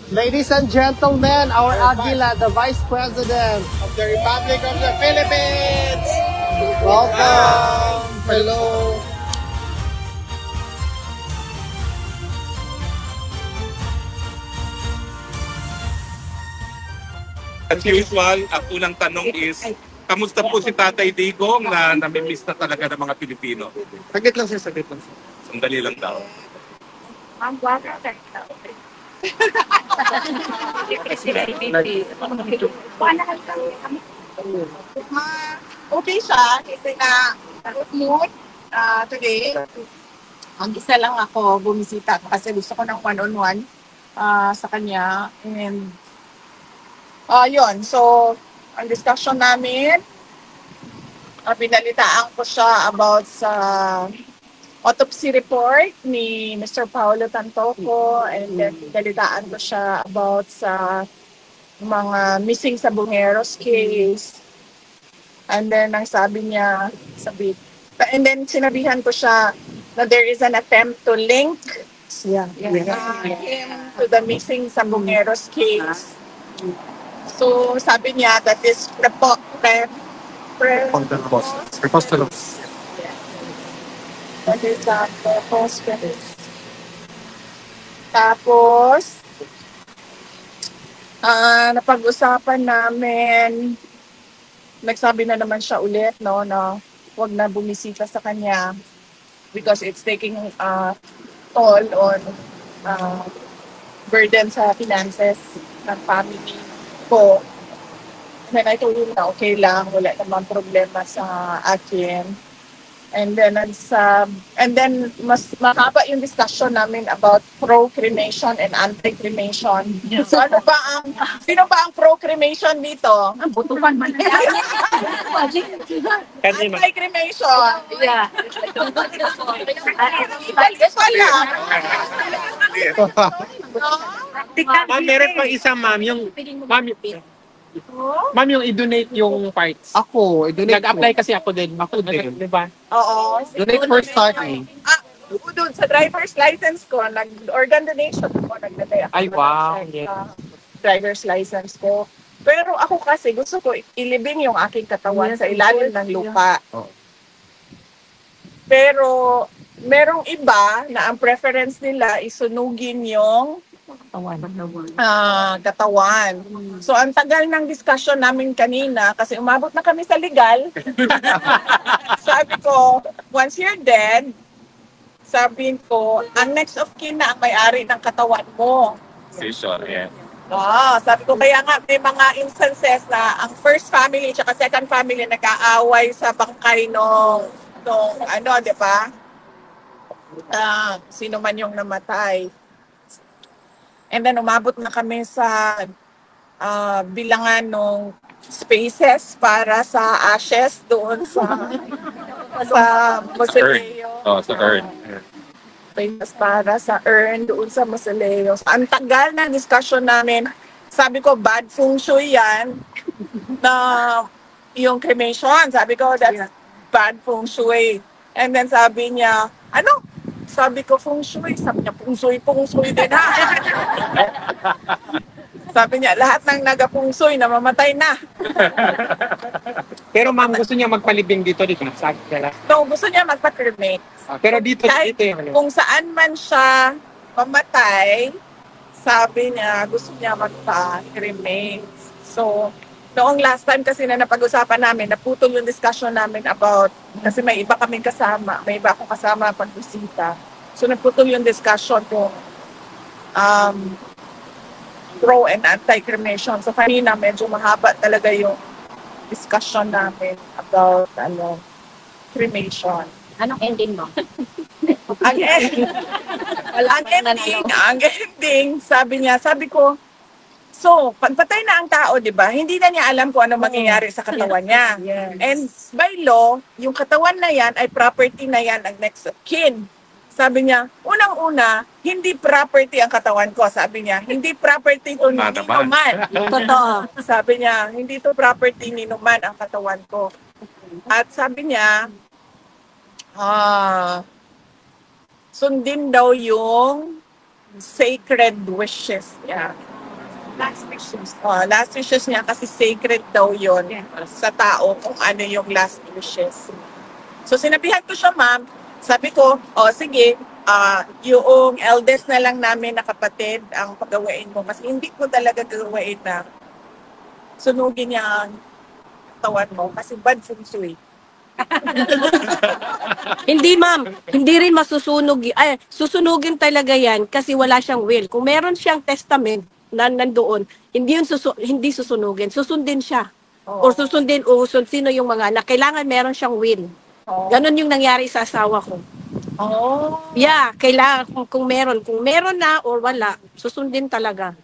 Ladies and gentlemen, our Aguila, the Vice President of the Republic of the Philippines. Welcome. Hello. As usual, ang unang tanong is, kamusta po si Tatay Digong na namimiss na talaga ng mga Pilipino? Saglit lang siya, saglit lang. Sandali lang daw. Okay siya kasi na good mood today. Ang isa lang ako bumisita kasi gusto ko ng one-on-one sa kanya. And yun. So, ang discussion namin, pinalitaan ko siya about sa autopsy report ni Mr. Paulo Tantoco, and then pinalitaan ko siya about sa mga missing sa Bungeros case. And then, ang sabi niya, and then sinabihan ko siya na there is an attempt to link him to the missing sa Bungeros case. So, sabi niya that is Preposterous. that is preposterous. Tapos, napag-usapan namin, nagsabi na naman siya ulit, no, na huwag na bumisita sa kanya because it's taking toll on burden sa finances ng family ko. Then I told him na okay lang, wala namang problema sa akin. And then mas mahaba yung discussion namin about pro-cremation and anti-cremation. So sino ba ang pro-cremation dito? Butukan man. Anti-cremation. Yeah. Igual lang. Ma'am, meron pang isa, ma'am. Ma'am, yung i-donate yung parts. Ako, i-donate Nag-apply kasi ako din. Ako din. Di ba? Oo. Donate for starting. Doon sa driver's license ko, organ donation ko, naglagay ako. Ay, wow. ng Yes. driver's license ko. Pero ako kasi gusto ko ilibing yung aking katawan sa ilalim ng lupa. Oh. Pero merong iba na ang preference nila isunugin yung katawan. So ang tagal ng discussion namin kanina kasi umabot na kami sa legal. Sabi ko, once you're dead, sabihin ko, ang next of kin na ang may-ari ng katawan mo. Decision, yeah. Sabi ko kaya nga may mga instances na ang first family at second family nag-aaway sa bangkay nung di ba? Sino man yung namatay. And then umabot na kami sa bilangan ng spaces para sa ashes doon sa mausoleo. Sa urn. Spaces para sa urn doon sa mausoleo. So, ang tagal na discussion namin. Sabi ko, bad feng shui yan na yung cremation. Sabi ko, that's bad feng shui. And then sabi niya, ano? Sabi ko, feng shui. Sabi niya, feng shui din ha. Sabi niya, lahat ng naga-feng shui namamatay na. Pero ma'am, gusto niya magpalibing dito. Sabi nila. No, gusto niya magpa-cremate. Pero dito Kahit yung kung saan man siya mamatay, sabi niya, gusto niya magpa-cremate. So, noong last time kasi na napag-usapan namin, naputol yung discussion namin about, kasi may iba kaming kasama, may iba akong kasama pag-bisita. So, naputol yung discussion kung pro and anti-cremation. So, kanina medyo mahaba talaga yung discussion namin about cremation. Anong ending mo? Ang ending, sabi ko, so, pagpatay na ang tao, di ba? Hindi na niya alam kung ano mangyayari sa katawan niya. Yes. And by law, yung katawan na yan ay property na yan ng next of kin. Sabi niya, unang-una, hindi property ang katawan ko. Sabi niya, hindi property to ni Numan. Totoo. Sabi niya, hindi to property ni Numan ang katawan ko. At sabi niya, sundin daw yung sacred wishes niya. Last wishes niya kasi sacred daw yon sa tao kung ano yung last wishes. So sinabihan ko siya, ma'am, sabi ko, sige, yung eldest na lang namin na kapatid ang pagawain mo kasi hindi ko talaga gagawain na sunugin niya ang katawan mo kasi bad feng shui. Hindi, ma'am. Hindi rin masusunog. Ay, susunugin talaga yan kasi wala siyang will. Kung meron siyang testament na nandoon, hindi susunugin. Susundin siya. O susundin sino yung mga anak. Kailangan meron siyang will. Ganon yung nangyari sa asawa ko. Yeah, kailangan kung meron. Kung meron na or wala, susundin talaga.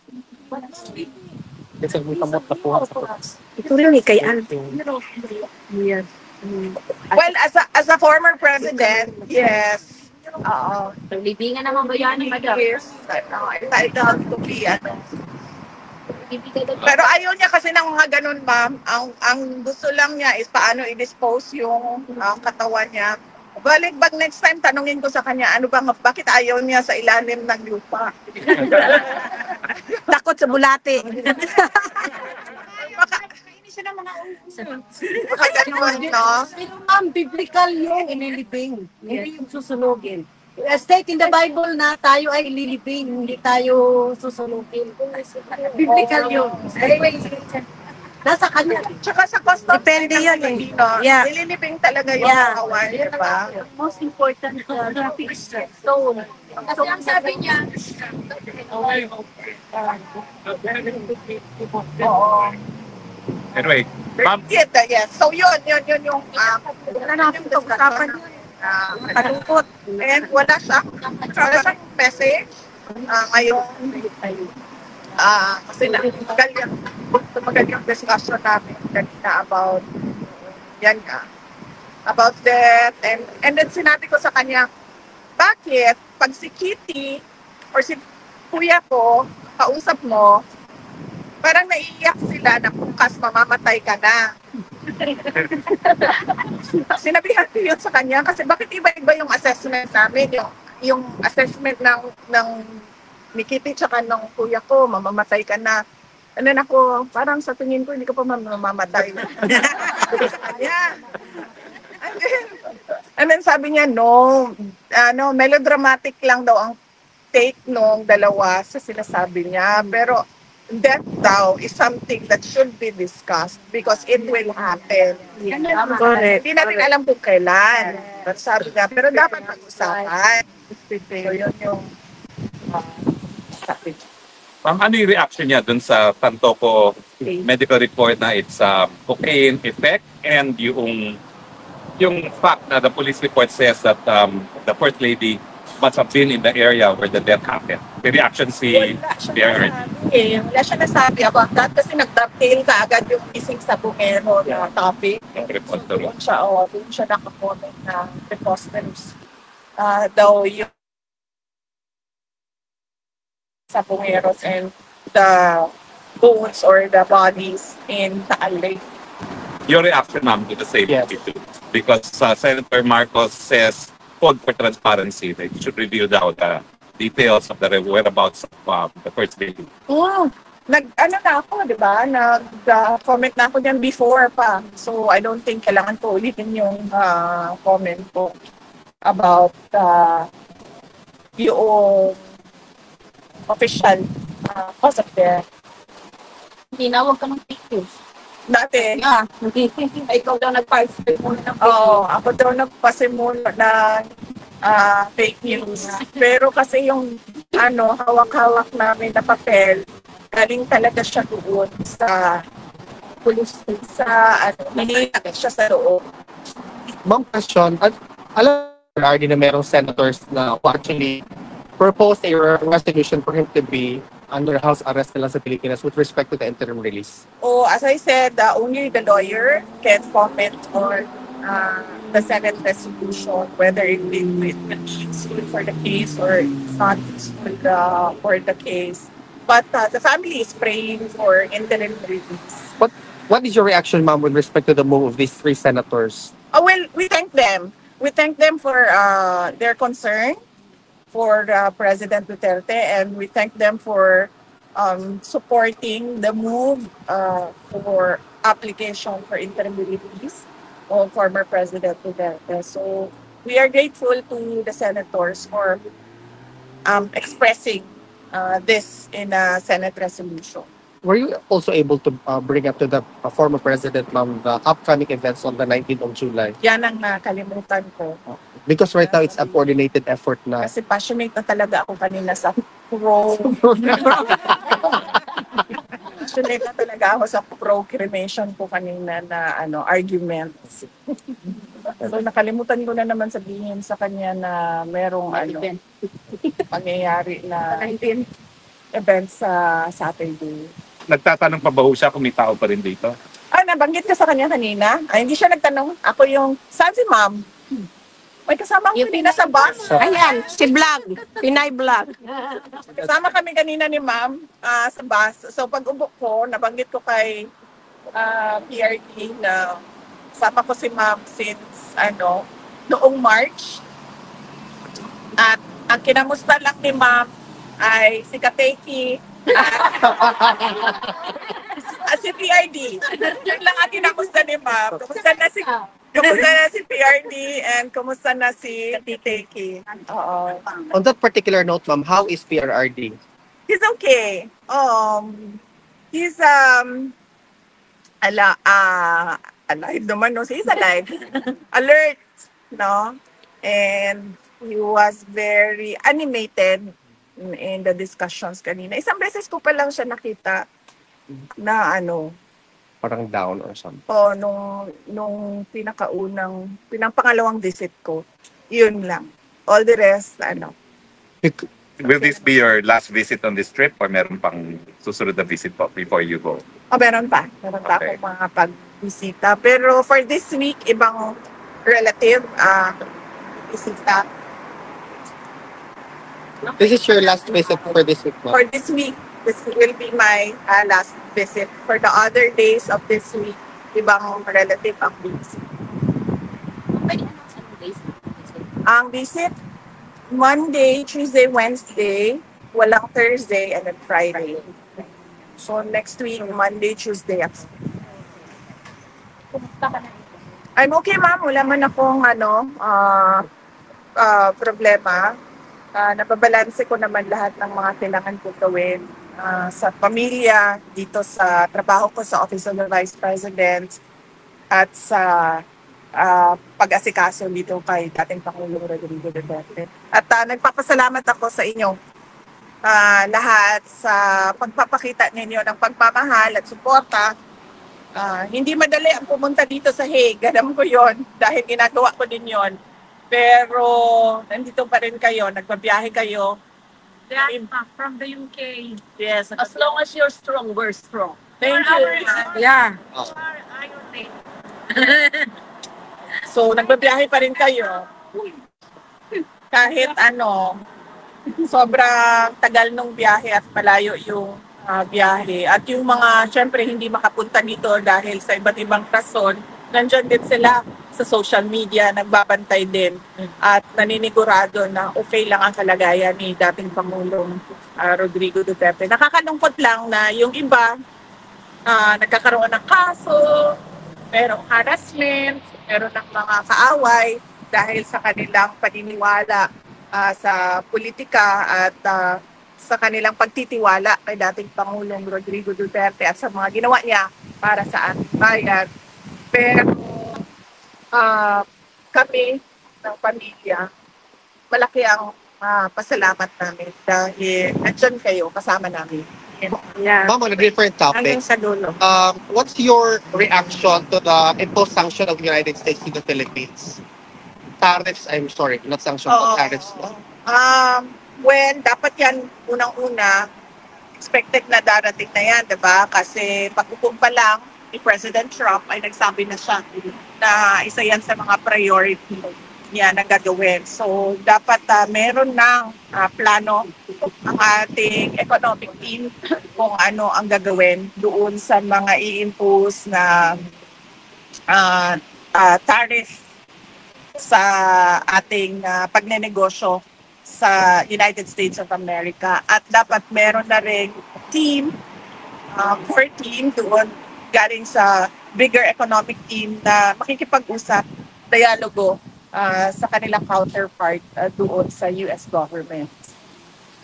Kasi may kamot na po. Ito rin kay Al. Yes. Well, as a former president, yes. Libingan naman ba yan, madam? Yes. Entitled to be, Pero ayaw niya kasi ng mga ganun, ma'am. Ang gusto lang niya is paano i-dispose yung katawan niya. Balik bag next time, tanungin ko sa kanya, bakit ayaw niya sa ilalim ng lupa? Takot sa bulate. Baka ganun, no? Pero ma'am, biblical yung inilibing, hindi yung susunugin. State in the Bible na tayo ay ililibing, hindi tayo susunugin. Biblical yun. Nasa kanya. Tsaka sa custom Depende yun eh. Pilipino, Yeah. nililibing talaga yung Yeah. kawan, di ba? Most important graphic stone. Kasi ang sabi niya, Oo. Anyway, ma'am, Yes. So yun yung wala natin ito usapan yun. kalungkot. And wala siyang message. Ngayon, kasi tumagal yung discussion namin kanina about death. And then sinabi ko sa kanya, bakit pag si Kitty or si kuya ko, kausap mo, parang naiiyak sila na bukas mamamatay ka na. Sinabihan ko yun sa kanya kasi bakit iba-iba yung assessment namin, yung assessment ng ni Kitty tsaka ng kuya ko, mamamatay ka na. And then ako, parang sa tingin ko, hindi ka pa mamamatay. Sabi sa kanya. And then sabi niya, no, melodramatic lang daw ang take nung dalawa sa sinasabi niya. Pero death daw is something that should be discussed because it will happen. Correct. Hindi natin alam kung kailan. But sabi niya, pero dapat pag-usapan. So yun yung sabi. ma'am, ano yung reaction niya dun sa Tantoco medical report na it's cocaine effect and yung fact na the police report says that the first lady must have been in the area where the death happened. May reaction si Mayor. Wala siya nasabi about that kasi nag-dovetail ka agad yung missing sa bumero na topic. Doon siya nakakomment na preposterous daw yung sa bumeros and the bones or the bodies in Taal Lake. Your reaction, ma'am, to the same Yes. issue. Because Senator Marcos says called for transparency. They should reveal the details of the whereabouts of the first lady. Na ako, di ba? Nag-comment na ako niyan before pa. So, I don't think kailangan ko ulitin yung comment ko about yung official cause of death. Tinawag ka ng pictures. Dati, Ikaw daw nag-participate muna ng ako daw nagpasimula ng fake news. Pero kasi yung hawak-hawak namin na papel, galing talaga siya doon sa police nakita siya sa loob. Ma'am, question. Alam already na merong senators na who actually proposed a resolution for him to be under house arrest nila sa Pilipinas with respect to the interim release. As I said, only the lawyer can comment on the Senate resolution, whether it is useful for the case or it's not useful for the case. But the family is praying for interim release. What is your reaction, ma'am, with respect to the move of these three senators? Well, we thank them. We thank them for their concern for President Duterte, and we thank them for supporting the move for application for interim release of former President Duterte. So we are grateful to the senators for expressing this in a Senate resolution. Were you also able to bring up to the former president, ma'am, the upcoming events on the 19th of July? Yan ang nakalimutan ko. Because right now it's a coordinated effort na. Kasi passionate na talaga ako kanina sa pro. Passionate na talaga ako sa pro-cremation ko kanina na arguments. So nakalimutan ko na naman sabihin sa kanya na merong pangyayari na event sa Saturday. Nagtatanong pa ba ho siya kung may tao pa rin dito? Nabanggit ka sa kanya kanina? Hindi siya nagtanong. Ako yung, saan si ma'am? May kasama ko kanina sa bus. Ayan, si Vlog, Pinay Vlog. Kasama kami kanina ni ma'am sa bus. So pag ubok ko, nabanggit ko kay PRD na sama ko si ma'am since noong March. At ang kinamusta lang ni ma'am ay si Kateki at si PRD. Yun lang ang kinamusta ni ma'am. Kumusta na si PRD and kumusta na si Kateki. Oo. On that particular note, ma'am, how is PRRD? He's okay. He's alive naman, no? He's alive. Alert, no? And he was very animated in the discussions kanina. Isang beses ko pa lang siya nakita na Parang down or something. nung pangalawang visit ko. Yun lang. All the rest, Will this be your last visit on this trip or meron pang susunod na visit po before you go? Meron pa. Meron pa Okay. akong mga pagbisita. Pero for this week, ibang relative, bisita. This is your last visit for this week, ma'am? For this week, this will be my last visit. For the other days of this week, ibang relative ang visit. Ang visit, Monday, Tuesday, Wednesday, walang Thursday, and then Friday. So next week, Monday, Tuesday. I'm okay, ma'am. Wala man akong problema. Nababalanse ko naman lahat ng mga kailangan ko gawin sa pamilya, dito sa trabaho ko sa Office of the Vice President at sa pag-asikaso dito kay dating Pangulong Rodrigo Duterte. At nagpapasalamat ako sa inyo lahat sa pagpapakita ninyo ng pagmamahal at suporta. Hindi madali ang pumunta dito sa Hague. Alam ko yon dahil ginagawa ko din yon. Pero nandito pa rin kayo, nagbabiyahe kayo. From the UK. Yes. As long as you're strong, we're strong. Thank you. Yeah. So, nagbabiyahe pa rin kayo. Kahit sobrang tagal nung biyahe at malayo yung biyahe. At yung mga, syempre, hindi makapunta dito dahil sa iba't ibang rason, nandyan din sila sa social media, nagbabantay din at naninigurado na okay lang ang kalagayan ni dating Pangulong Rodrigo Duterte. Nakakalungkot lang na yung iba nagkakaroon ng kaso, merong harassment, meron ng mga kaaway dahil sa kanilang paniniwala sa politika at sa kanilang pagtitiwala kay dating Pangulong Rodrigo Duterte at sa mga ginawa niya para sa ating bayan. Pero kami ng pamilya, malaki ang pasalamat namin dahil nandiyan kayo kasama namin. Yeah. Ma'am, on a different topic, Hanggang sa dulo. what's your reaction to the imposed sanction of the United States to the Philippines? Tariffs, I'm sorry, not sanction, but tariffs. When dapat yan unang-una, expected na darating na yan, diba? Kasi pagkukum pa lang ni President Trump ay nagsabi na siya na isa yan sa mga priority niya na gagawin. So, dapat meron ng plano ang ating economic team kung ano ang gagawin doon sa mga i-impose na tariff sa ating pagnenegosyo sa United States of America. At dapat meron na rin team, core team doon galing sa bigger economic team na makikipag-usap, dialogo sa kanilang counterpart doon sa US government.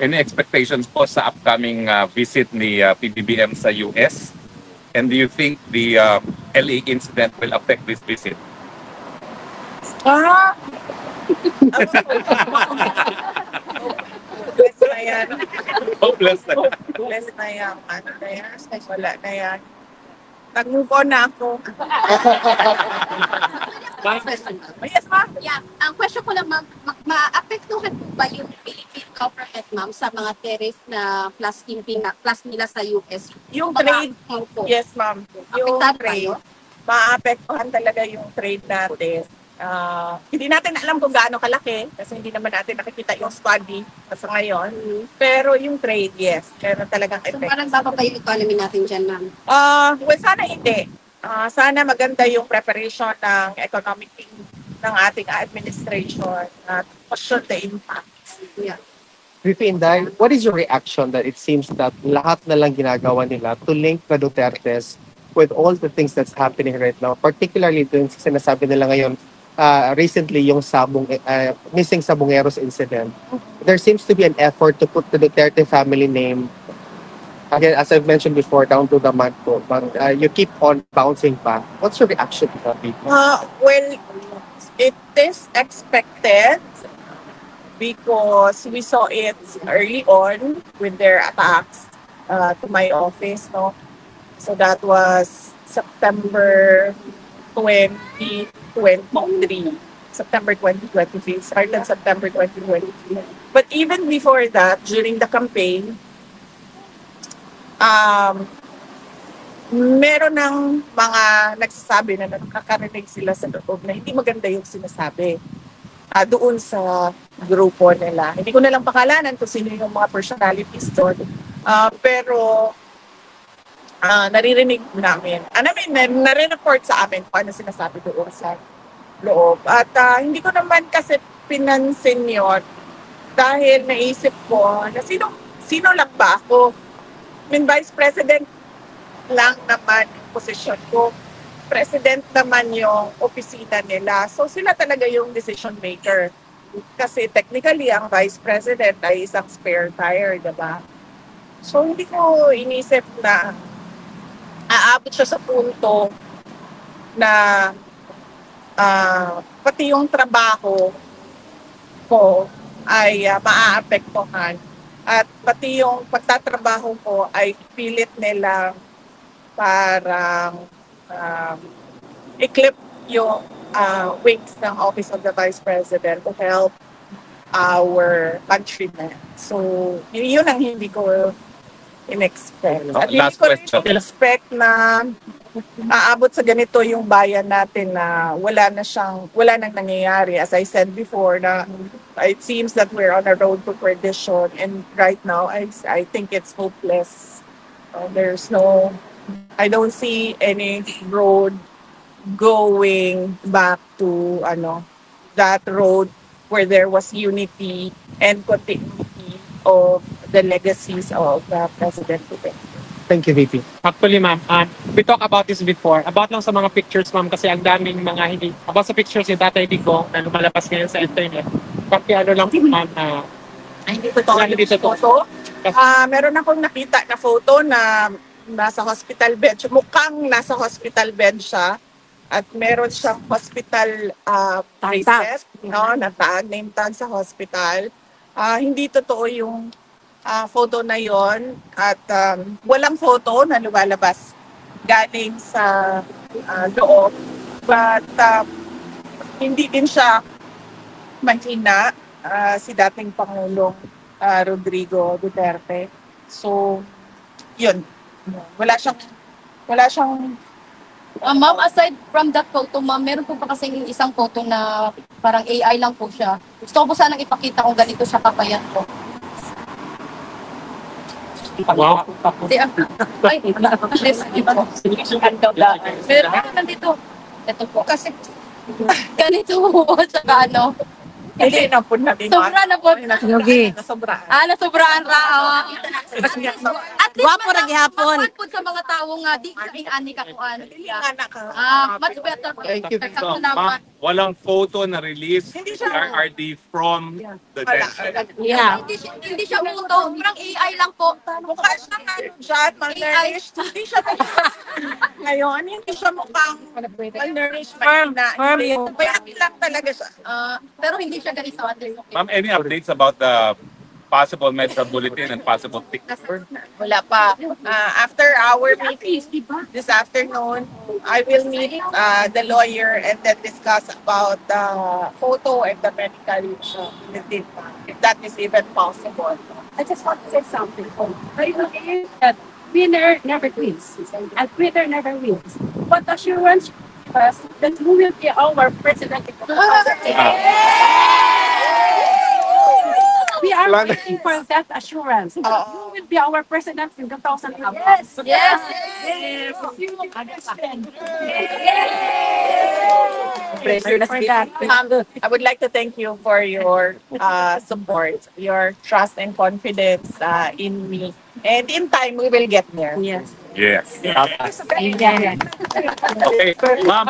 Any expectations po sa upcoming visit ni PBBM sa US? And do you think the LA incident will affect this visit? Bless na yan. Hopeless na. Bless na yan. Ano na yan? Wala na yan. Nag-move on na ako. Yes, ma'am. Yeah, ang question ko lang, ma'am, maapektuhan po ba yung Philippine government, ma'am, sa mga tariff na plus nila sa US? Yung Baka- trade, Opo. yes, ma'am. Yung Apektado trade, kayo? maapektuhan talaga yung trade natin. Hindi natin alam kung gaano kalaki kasi hindi naman natin nakikita yung study sa ngayon. Pero yung trade, yes, meron talagang So effect. parang bababa yung economy natin dyan, ma'am. Well, sana hindi. Sana maganda yung preparation ng economic team ng ating administration at question the impact. Yeah. VP Inday, what is your reaction that it seems that lahat na lang ginagawa nila to link the Dutertes with all the things that's happening right now, particularly dun sa sinasabi nila ngayon, recently yung missing Sabongeros incident. There seems to be an effort to put the Duterte family name, again, as I've mentioned before, down to the mud po, but you keep on bouncing back. What's your reaction to that, VP? Well, it is expected because we saw it early on with their attacks to my office, no? So that was September 2023. September 2023. Started September 2023. But even before that, during the campaign, meron ng mga nagsasabi na nakakarinig sila sa loob na hindi maganda yung sinasabi doon sa grupo nila. Hindi ko na lang pakalanan kung sino yung mga personalities doon. Pero naririnig namin. Nare-report sa amin kung ano sinasabi doon sa loob. At hindi ko naman kasi pinansin yun dahil naisip ko na sino lang ba ako? I mean, Vice President lang naman yung posisyon ko. President naman yung opisina nila. So sila talaga yung decision maker. Kasi technically, ang Vice President ay isang spare tire, diba? So hindi ko inisip na aabot siya sa punto na pati yung trabaho ko ay maaapektuhan at pati yung pagtatrabaho ko ay pilit nila parang i-clip yung wings ng Office of the Vice President to help our countrymen. So, yun ang hindi ko in-expect. At Last hindi ko rin question. in-expect na aabot sa ganito yung bayan natin na wala nang nangyayari. As I said before, na it seems that we're on a road to perdition, and right now, I think it's hopeless. I don't see any road going back to that road where there was unity and continuity of the legacies of President Duterte. Thank you, VP. Actually, ma'am, we talked about this before. About lang sa mga pictures, ma'am, kasi ang daming mga hindi. About sa pictures ni Tatay Digong na lumalabas ngayon sa internet. Pati lang, ma'am, Hindi totoo Hindi yung totoo. photo. Meron akong nakita na photo na nasa hospital bed. Mukhang nasa hospital bed siya. At meron siyang hospital bracelet, no, na tag, name tag sa hospital. Hindi totoo yung photo na yon at walang photo na lumalabas galing sa loob. But hindi din siya mahina si dating Pangulong Rodrigo Duterte. So, yun. Wala siyang Ma'am, aside from that photo, ma'am, meron po pa kasing isang photo na parang AI lang po siya. Gusto ko po sanang ipakita kung ganito siya kapayat po. wow. Ay, iba po. Meron nandito. Ito po. Kasi ganito po, tsaka Hindi na po natin. Sobra na po. Nasobraan. Nasobraan ra. At least Gwapo ra gihapon. At po sa mga tao nga di kaming ani ka kuan. Much better. Thank you. So, ma'am, walang photo na release RRD from the detention. Yeah. Hindi siya photo. Parang AI lang po. Mukha siya dyan, malnourished. Hindi siya ngayon, hindi siya mukhang malnourished. Firm Bayaki lang talaga siya. Pero hindi siya ganito. Ma'am, any updates about the possible Metro Bulletin and possible picture? Wala pa. After our meeting this afternoon, I will meet the lawyer and then discuss about the photo and the medical bulletin, if that is even possible. I just want to say something. I believe that winner never wins, and quitter never wins. What assurance us that who will be our president in 2010? We are waiting for that assurance. Who will be our president in 2010? Yes. For that, I would like to thank you for your support, your trust and confidence in me. And in time, we will get there. Yes. Yes. Yeah. Okay, ma'am.